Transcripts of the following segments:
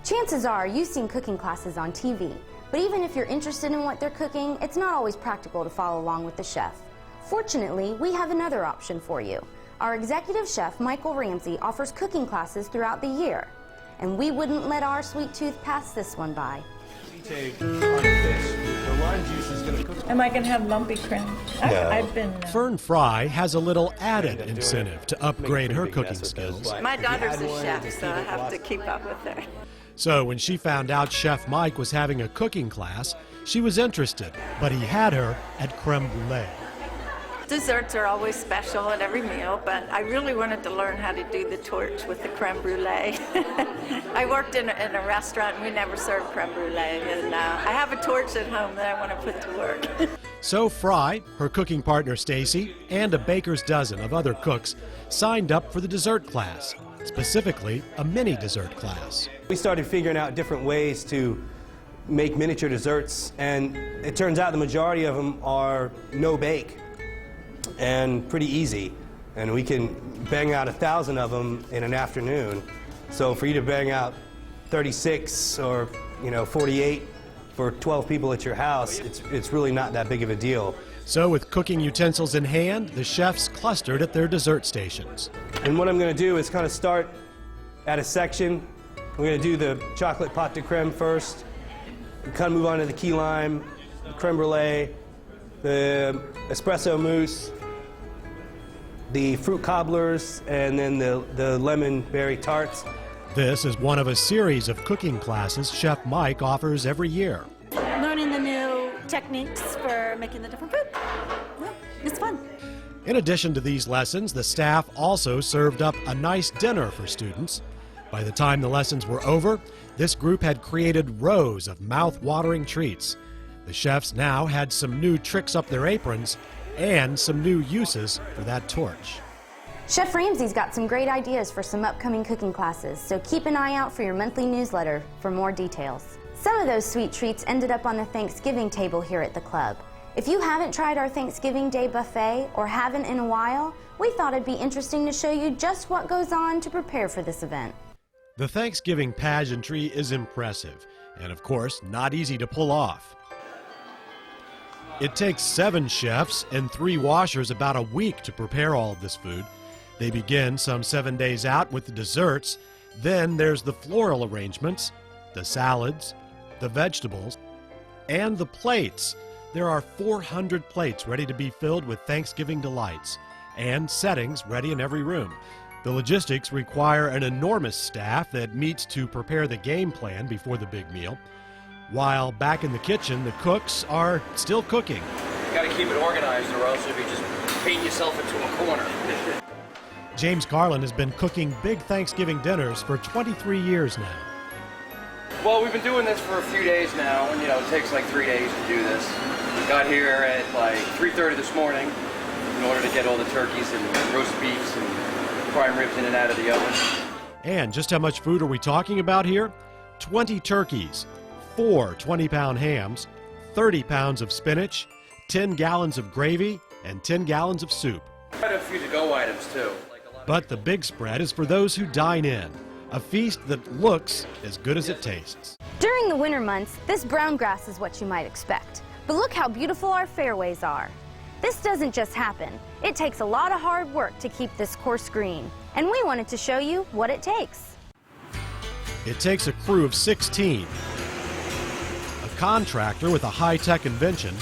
Chances are you've seen cooking classes on TV, but even if you're interested in what they're cooking, it's not always practical to follow along with the chef. Fortunately, we have another option for you. Our executive chef, Michael Ramsey, offers cooking classes throughout the year, and we wouldn't let our sweet tooth pass this one by. Take on fish. The lime juice is going to cook. Am I going to have lumpy creme? I've been... Fern Fry has a little added incentive to upgrade her cooking skills. My daughter's a chef, so I have to keep up with her. So when she found out Chef Mike was having a cooking class, she was interested, but he had her at creme brulee. Desserts are always special at every meal, but I really wanted to learn how to do the torch with the creme brulee. I worked in a restaurant and we never served creme brulee, and I have a torch at home that I want to put to work. So Fry, her cooking partner Stacy, and a baker's dozen of other cooks signed up for the dessert class, specifically a mini dessert class. We started figuring out different ways to make miniature desserts, and it turns out the majority of them are no-bake and pretty easy, and we can bang out 1,000 of them in an afternoon. So for you to bang out 36 or 48 for 12 people at your house, it's really not that big of a deal. So with cooking utensils in hand, the chefs clustered at their dessert stations. And what I'm going to do is kind of start at a section. We're going to do the chocolate pâte de crème first, kind of move on to the key lime, the creme brulee, the espresso mousse, the fruit cobblers, and then the lemon berry tarts. This is one of a series of cooking classes Chef Mike offers every year. Learning the new techniques for making the different food. Yeah, it's fun. In addition to these lessons, the staff also served up a nice dinner for students. By the time the lessons were over, this group had created rows of mouth-watering treats. The chefs now had some new tricks up their aprons and some new uses for that torch. Chef Ramsey's got some great ideas for some upcoming cooking classes, so keep an eye out for your monthly newsletter for more details. Some of those sweet treats ended up on the Thanksgiving table here at the club. If you haven't tried our Thanksgiving Day buffet or haven't in a while, we thought it'd be interesting to show you just what goes on to prepare for this event. The Thanksgiving pageantry is impressive and, of course, not easy to pull off. It takes 7 chefs and 3 washers about a week to prepare all of this food. They begin some 7 days out with the desserts. Then there's the floral arrangements, the salads, the vegetables, and the plates. There are 400 plates ready to be filled with Thanksgiving delights and settings ready in every room. The logistics require an enormous staff that meets to prepare the game plan before the big meal. While back in the kitchen, the cooks are still cooking. You gotta keep it organized or else if you just paint yourself into a corner. James Carlin has been cooking big Thanksgiving dinners for 23 years now. Well, we've been doing this for a few days now, and it takes like 3 days to do this. We got here at like 3:30 this morning in order to get all the turkeys and roast beefs and prime ribs in and out of the oven. And just how much food are we talking about here? 20 turkeys, 4 20-pound hams, 30 pounds of spinach, 10 gallons of gravy, and 10 gallons of soup. Quite a few to-go items, too. But the big spread is for those who dine in, a feast that looks as good as it tastes. During the winter months, this brown grass is what you might expect. But look how beautiful our fairways are. This doesn't just happen. It takes a lot of hard work to keep this course green, and we wanted to show you what it takes. It takes a crew of 16, a contractor with a high-tech invention,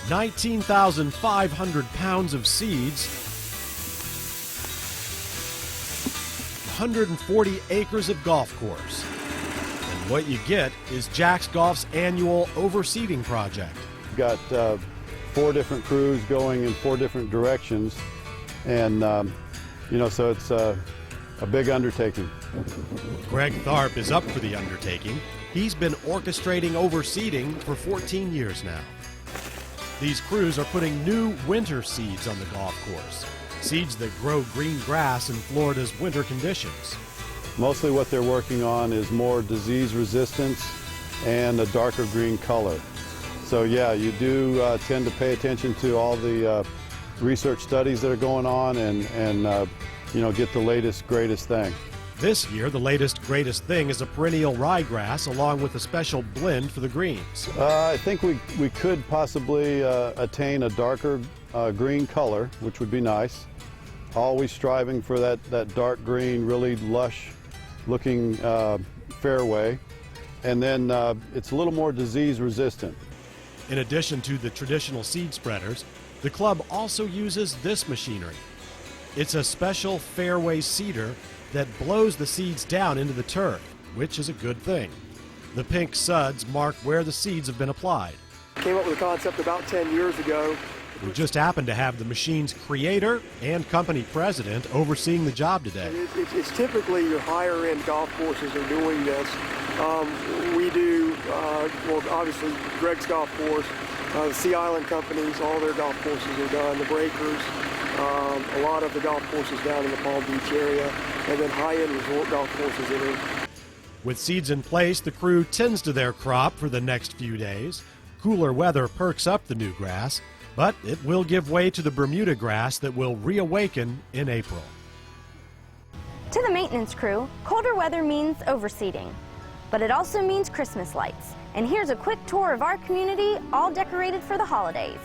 19,500 pounds of seeds, 140 acres of golf course. And what you get is Jack's Golf's annual overseeding project. We've got 4 different crews going in 4 different directions, and so it's a big undertaking. Greg Tharp is up for the undertaking. He's been orchestrating overseeding for 14 years now. These crews are putting new winter seeds on the golf course, seeds that grow green grass in Florida's winter conditions. Mostly what they're working on is more disease resistance and a darker green color. So yeah, you do tend to pay attention to all the research studies that are going on and get the latest, greatest thing. This year, the latest greatest thing is a perennial ryegrass along with a special blend for the greens. I think we could possibly attain a darker green color, which would be nice. Always striving for that dark green, really lush looking fairway. And then it's a little more disease resistant. In addition to the traditional seed spreaders, the club also uses this machinery. It's a special fairway seeder that blows the seeds down into the turf, which is a good thing. The pink suds mark where the seeds have been applied. Came up with the concept about 10 years ago. We just happen to have the machine's creator and company president overseeing the job today. It's typically your higher-end golf courses are doing this. We do, well, obviously, Greg's golf course, the Sea Island companies, all their golf courses are done, the Breakers, a lot of the golf courses down in the Palm Beach area, and then high-end resort golf courses in it. With seeds in place, the crew tends to their crop for the next few days. Cooler weather perks up the new grass, but it will give way to the Bermuda grass that will reawaken in April. To the maintenance crew, colder weather means overseeding, but it also means Christmas lights. And here's a quick tour of our community, all decorated for the holidays.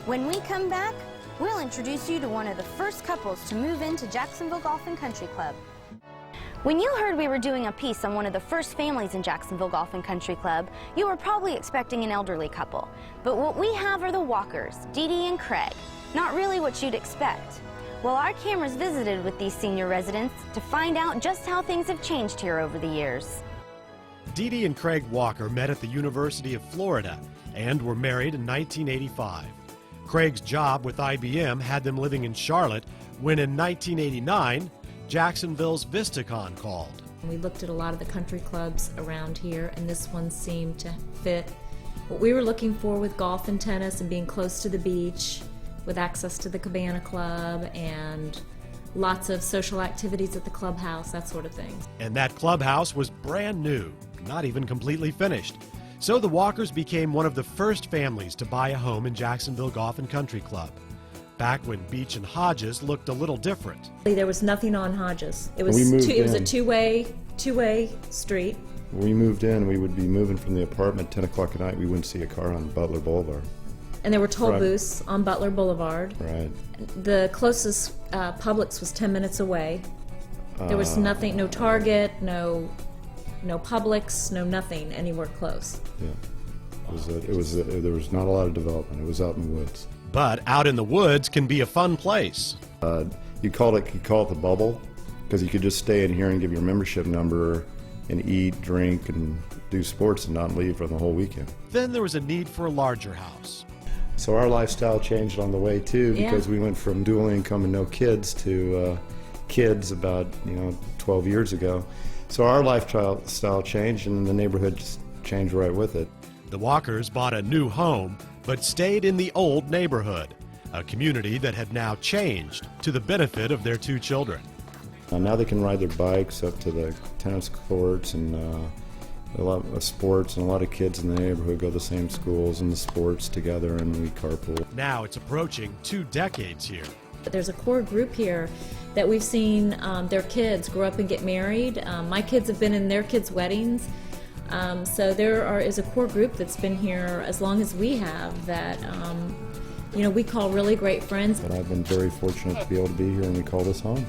When we come back, we'll introduce you to one of the first couples to move into Jacksonville Golf and Country Club. When you heard we were doing a piece on one of the first families in Jacksonville Golf and Country Club, you were probably expecting an elderly couple. But what we have are the Walkers, Dee Dee and Craig. Not really what you'd expect. Well, our cameras visited with these senior residents to find out just how things have changed here over the years. Dee Dee and Craig Walker met at the University of Florida and were married in 1985. Craig's job with IBM had them living in Charlotte when in 1989, Jacksonville's VistaCon called. We looked at a lot of the country clubs around here, and this one seemed to fit what we were looking for with golf and tennis and being close to the beach, with access to the Cabana Club and lots of social activities at the clubhouse, that sort of thing. And that clubhouse was brand new, not even completely finished. So the Walkers became one of the first families to buy a home in Jacksonville Golf and Country Club, back when Beach and Hodges looked a little different. There was nothing on Hodges. It was a two-way street. When we moved in, we would be moving from the apartment 10 o'clock at night. We wouldn't see a car on Butler Boulevard. And there were toll booths on Butler Boulevard. Right. The closest Publix was 10 minutes away. There was nothing, no Target, no Publix, no nothing anywhere close. Yeah, there was not a lot of development. It was out in the woods. But out in the woods can be a fun place. You call it the bubble, because you could just stay in here and give your membership number and eat, drink, and do sports and not leave for the whole weekend. Then there was a need for a larger house. So our lifestyle changed on the way too, because we went from dual income and no kids to kids about 12 years ago. So our lifestyle changed, and the neighborhood just changed right with it. The Walkers bought a new home, but stayed in the old neighborhood, a community that had now changed to the benefit of their two children. Now they can ride their bikes up to the tennis courts and a lot of sports, and a lot of kids in the neighborhood go to the same schools and the sports together, and we carpool. Now it's approaching 2 decades here. There's a core group here that we've seen their kids grow up and get married. My kids have been in their kids' weddings. So there is a core group that's been here as long as we have that we call really great friends. But I've been very fortunate to be able to be here, and we call this home.